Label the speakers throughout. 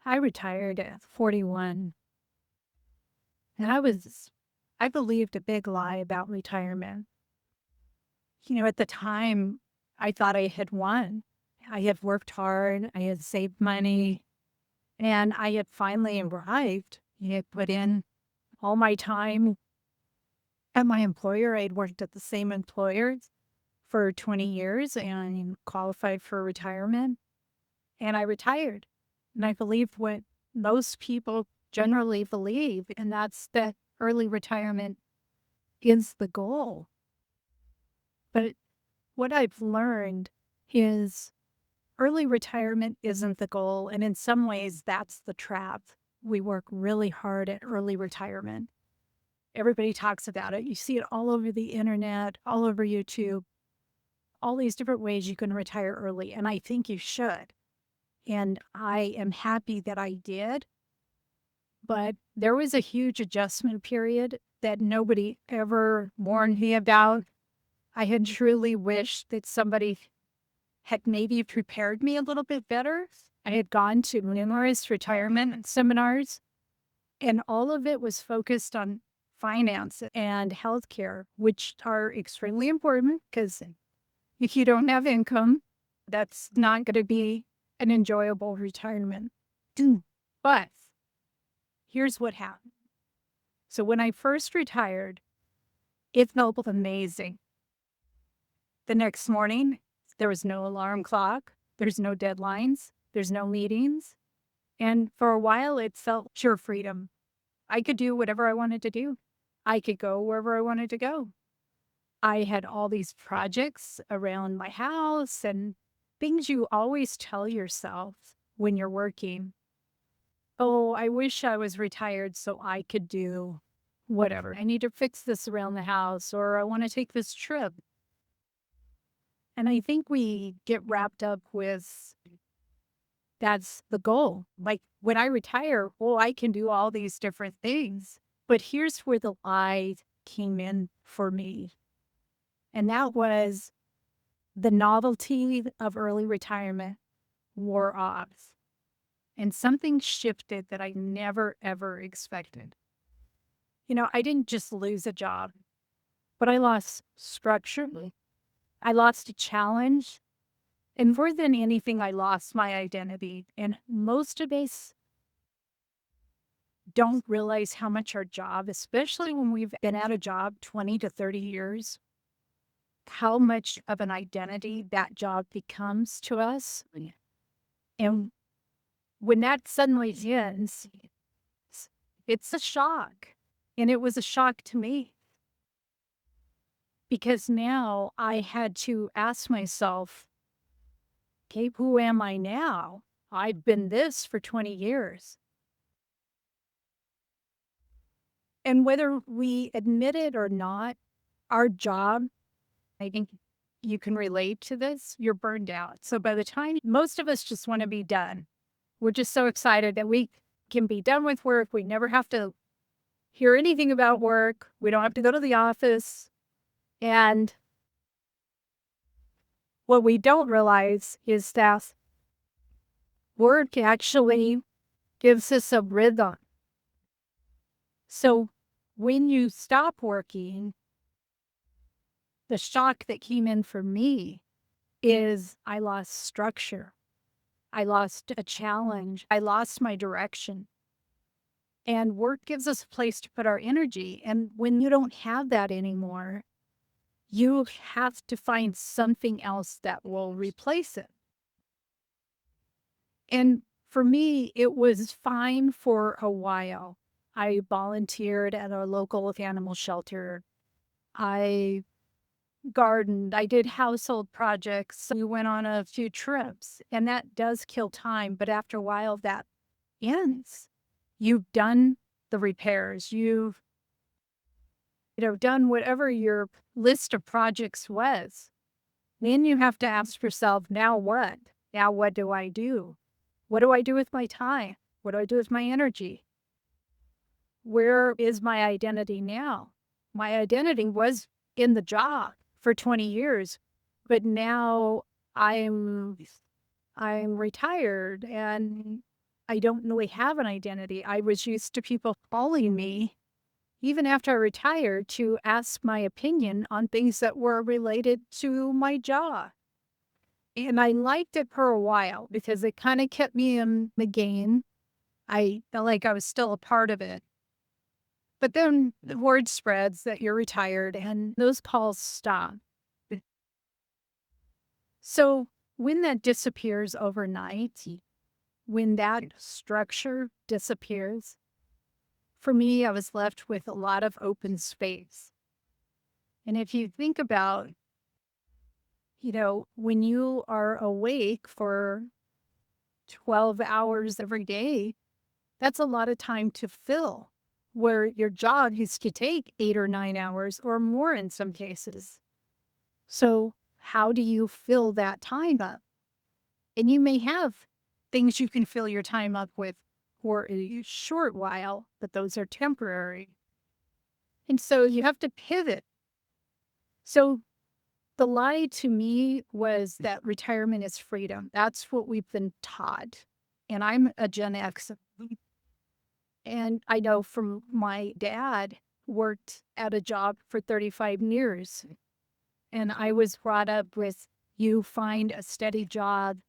Speaker 1: I retired at 41, and I believed a big lie about retirement. At the time, I thought I had won. I had worked hard, I had saved money, and I had finally arrived. I had put in all my time at my employer. I had worked at the same employer for 20 years and qualified for retirement, and I retired. And I believed what most people generally believe, and that's that early retirement is the goal. But what I've learned is early retirement isn't the goal. And in some ways, that's the trap. We work really hard at early retirement. Everybody talks about it. You see it all over the internet, all over YouTube, all these different ways you can retire early. And I think you should. And I am happy that I did. But there was a huge adjustment period that nobody ever warned me about. I had truly wished that somebody had maybe prepared me a little bit better. I had gone to numerous retirement seminars, and all of it was focused on finance and healthcare, which are extremely important because if you don't have income, that's not going to be an enjoyable retirement. But here's what happened. So when I first retired, it felt amazing. The next morning, there was no alarm clock, there's no deadlines, there's no meetings. And for a while, it felt pure freedom. I could do whatever I wanted to do. I could go wherever I wanted to go. I had all these projects around my house and things you always tell yourself when you're working. Oh, I wish I was retired so I could do whatever. I need to fix this around the house, or I want to take this trip. And I think we get wrapped up with that's the goal. Like when I retire, well, I can do all these different things. But here's where the lie came in for me. And that was the novelty of early retirement wore off. And something shifted that I never, ever expected. I didn't just lose a job, but I lost structure. I lost a challenge. And more than anything, I lost my identity. And most of us don't realize how much our job, especially when we've been at a job 20 to 30 years, how much of an identity that job becomes to us. And when that suddenly ends, it's a shock. And it was a shock to me because now I had to ask myself, okay, who am I now? I've been this for 20 years. And whether we admit it or not, our job, I think you can relate to this, you're burned out. So by the time most of us just want to be done, we're just so excited that we can be done with work. We never have to hear anything about work. We don't have to go to the office. And what we don't realize is that work actually gives us a rhythm. So when you stop working, the shock that came in for me is I lost structure. I lost a challenge. I lost my direction. And work gives us a place to put our energy. And when you don't have that anymore, you have to find something else that will replace it. And for me, it was fine for a while. I volunteered at a local animal shelter. I gardened. I did household projects. We went on a few trips, and that does kill time. But after a while, that ends. You've done the repairs. You've done whatever your list of projects was. Then you have to ask yourself, now what? Now what do I do? What do I do with my time? What do I do with my energy? Where is my identity now? My identity was in the job for 20 years, but now I'm retired and I don't really have an identity. I was used to people calling me, even after I retired, to ask my opinion on things that were related to my job. And I liked it for a while because it kind of kept me in the game. I felt like I was still a part of it. But then the word spreads that you're retired and those calls stop. So when that disappears overnight, when that structure disappears, for me, I was left with a lot of open space. And if you think about, when you are awake for 12 hours every day, that's a lot of time to fill, where your job used to take 8 or 9 hours or more in some cases. So how do you fill that time up? And you may have things you can fill your time up with for a short while, but those are temporary. And so you have to pivot. So the lie to me was that retirement is freedom. That's what we've been taught. And I'm a Gen X. And I know from my dad worked at a job for 35 years. And I was brought up with, you find a steady job,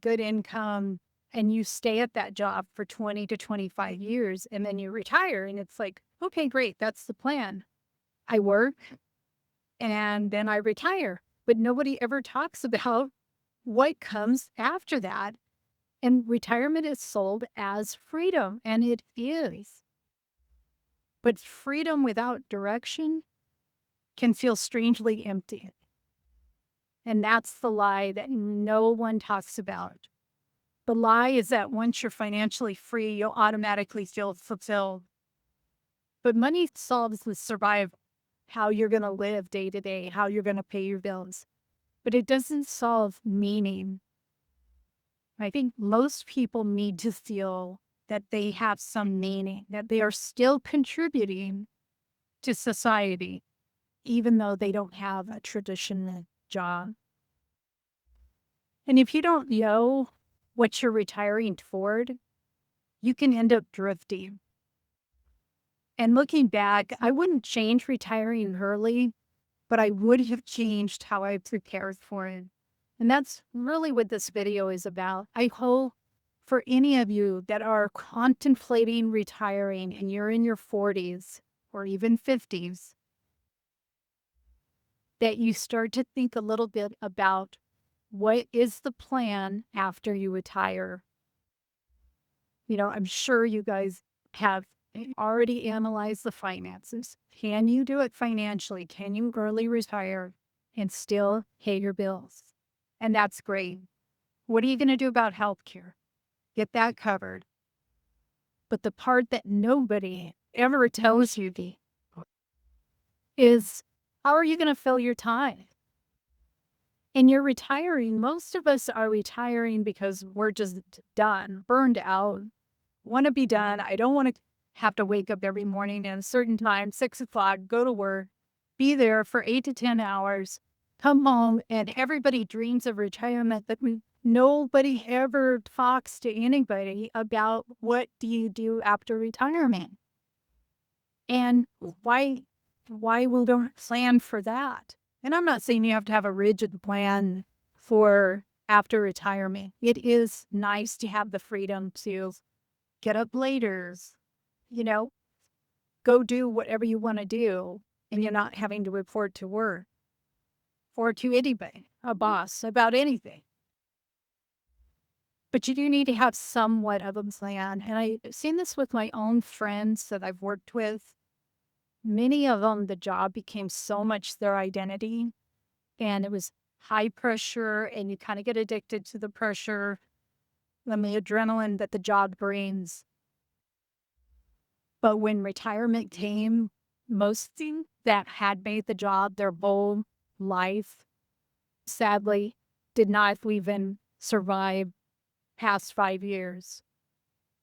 Speaker 1: good income, and you stay at that job for 20 to 25 years, and then you retire. And it's like, okay, great. That's the plan. I work and then I retire. But nobody ever talks about what comes after that. And retirement is sold as freedom, and it is. But freedom without direction can feel strangely empty. And that's the lie that no one talks about. The lie is that once you're financially free, you'll automatically feel fulfilled. But money solves the survival, how you're going to live day to day, how you're going to pay your bills. But it doesn't solve meaning. I think most people need to feel that they have some meaning, that they are still contributing to society, even though they don't have a traditional job. And if you don't know what you're retiring toward, you can end up drifting. And looking back, I wouldn't change retiring early, but I would have changed how I prepared for it. And that's really what this video is about. I hope for any of you that are contemplating retiring and you're in your 40s or even 50s, that you start to think a little bit about what is the plan after you retire. I'm sure you guys have already analyzed the finances. Can you do it financially? Can you early retire and still pay your bills? And that's great. What are you going to do about healthcare? Get that covered. But the part that nobody ever tells you is, how are you going to fill your time? And you're retiring. Most of us are retiring because we're just done, burned out, want to be done. I don't want to have to wake up every morning at a certain time, 6 o'clock, go to work, be there for 8 to 10 hours, come home, and everybody dreams of retirement, but nobody ever talks to anybody about what do you do after retirement. And why we don't plan for that? And I'm not saying you have to have a rigid plan for after retirement. It is nice to have the freedom to get up later, go do whatever you want to do, and you're not having to report to work or to anybody, a boss, about anything. But you do need to have somewhat of a plan. And I've seen this with my own friends that I've worked with. Many of them, the job became so much their identity, and it was high pressure, and you kind of get addicted to the pressure and the adrenaline that the job brings. But when retirement came, most that had made the job their whole life, sadly, did not even survive past 5 years.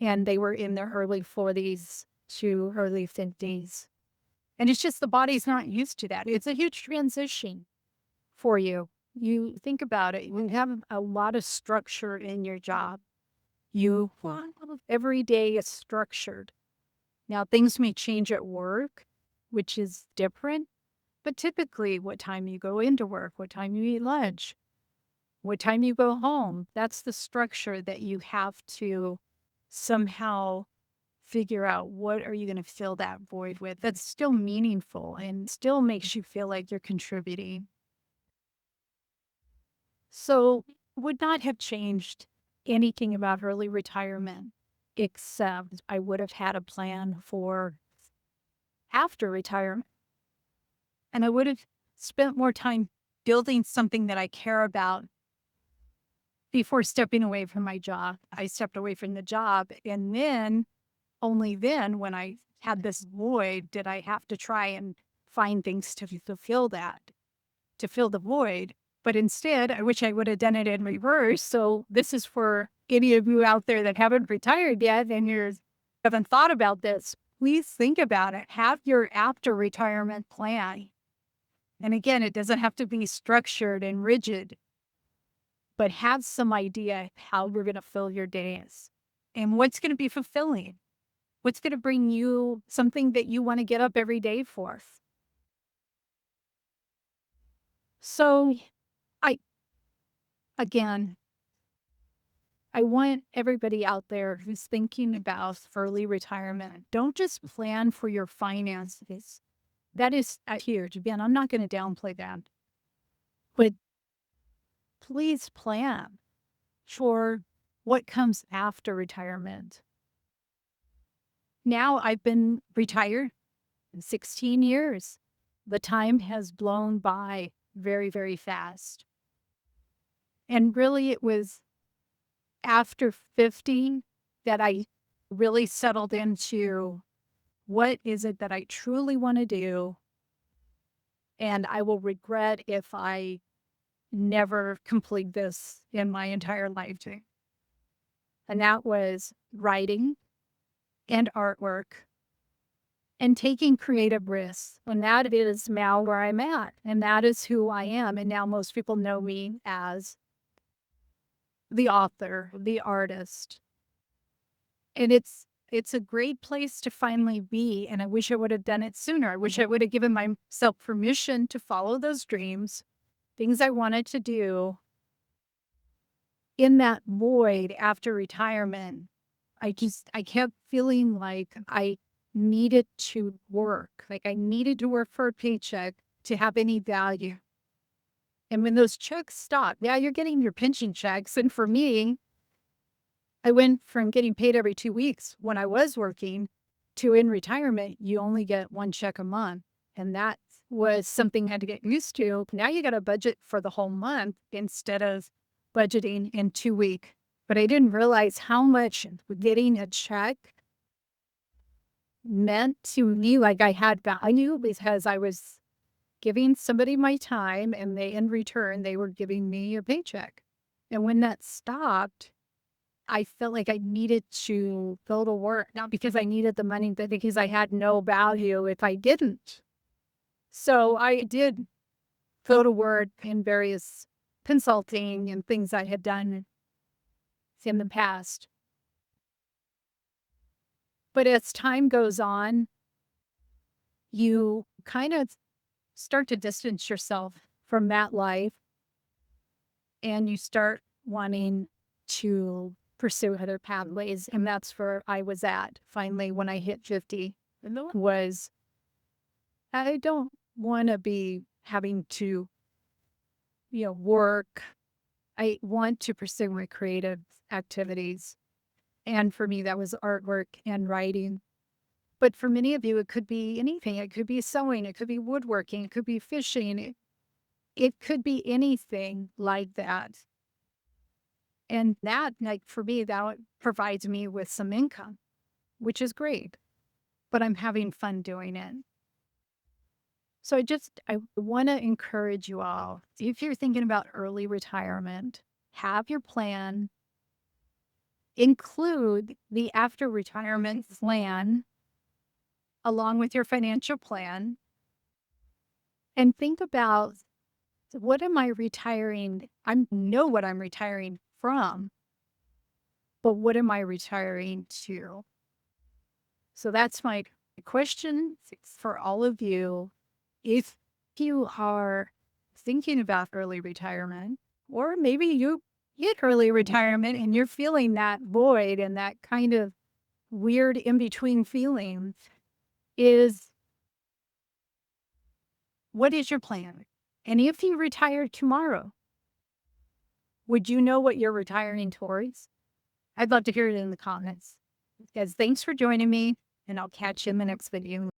Speaker 1: And they were in their early 40s to early 50s. And it's just the body's not used to that. It's a huge transition for you. You think about it, you have a lot of structure in your job. You every day is structured. Now, things may change at work, which is different, but typically what time you go into work, what time you eat lunch, what time you go home, that's the structure that you have to somehow figure out what are you going to fill that void with that's still meaningful and still makes you feel like you're contributing. So, would not have changed anything about early retirement, except I would have had a plan for after retirement. And I would have spent more time building something that I care about before stepping away from my job. I stepped away from the job. And then, only then, when I had this void, did I have to try and find things to fulfill that, to fill the void. But instead, I wish I would have done it in reverse. So this is for any of you out there that haven't retired yet and you haven't thought about this. Please think about it. Have your after retirement plan. And again, it doesn't have to be structured and rigid, but have some idea how you're going to fill your days and what's going to be fulfilling. What's going to bring you something that you want to get up every day for. So again, I want everybody out there who's thinking about early retirement, don't just plan for your finances. That is huge. Again, I'm not going to downplay that. But please plan for what comes after retirement. Now I've been retired 16 years. The time has blown by very, very fast. And really, it was after 50 that I really settled into what is it that I truly want to do. And I will regret if I never complete this in my entire lifetime. And that was writing and artwork and taking creative risks. And that is now where I'm at. And that is who I am. And now most people know me as the author, the artist. And it's a great place to finally be. And I wish I would have done it sooner. I wish I would have given myself permission to follow those dreams, things I wanted to do. In that void after retirement, I kept feeling like I needed to work. Like I needed to work for a paycheck to have any value. And when those checks stopped, now you're getting your pension checks. And for me, I went from getting paid every 2 weeks when I was working to in retirement, you only get one check a month. And that was something I had to get used to. Now you got to budget for the whole month instead of budgeting in 2 weeks. But I didn't realize how much getting a check meant to me. Like I had value because I was giving somebody my time and they, in return, they were giving me a paycheck. And when that stopped, I felt like I needed to go to work, not because I needed the money, but because I had no value if I didn't. So I did go to work in various consulting and things I had done in the past. But as time goes on, you kind of start to distance yourself from that life and you start wanting to pursue other pathways. And that's where I was at finally when I hit 50 was I don't want to be having to, work. I want to pursue my creative activities. And for me, that was artwork and writing. But for many of you, it could be anything. It could be sewing. It could be woodworking. It could be fishing. It could be anything like that. And that, like for me, that provides me with some income, which is great. But I'm having fun doing it. So I want to encourage you all, if you're thinking about early retirement, have your plan, include the after retirement plan along with your financial plan, and think about what am I retiring? I know what I'm retiring from, but what am I retiring to? So that's my question for all of you. If you are thinking about early retirement, or maybe you hit early retirement and you're feeling that void and that kind of weird in between feelings, is what is your plan? And if you retire tomorrow, would you know what you're retiring towards? I'd love to hear it in the comments. Guys, thanks for joining me, and I'll catch you in the next video.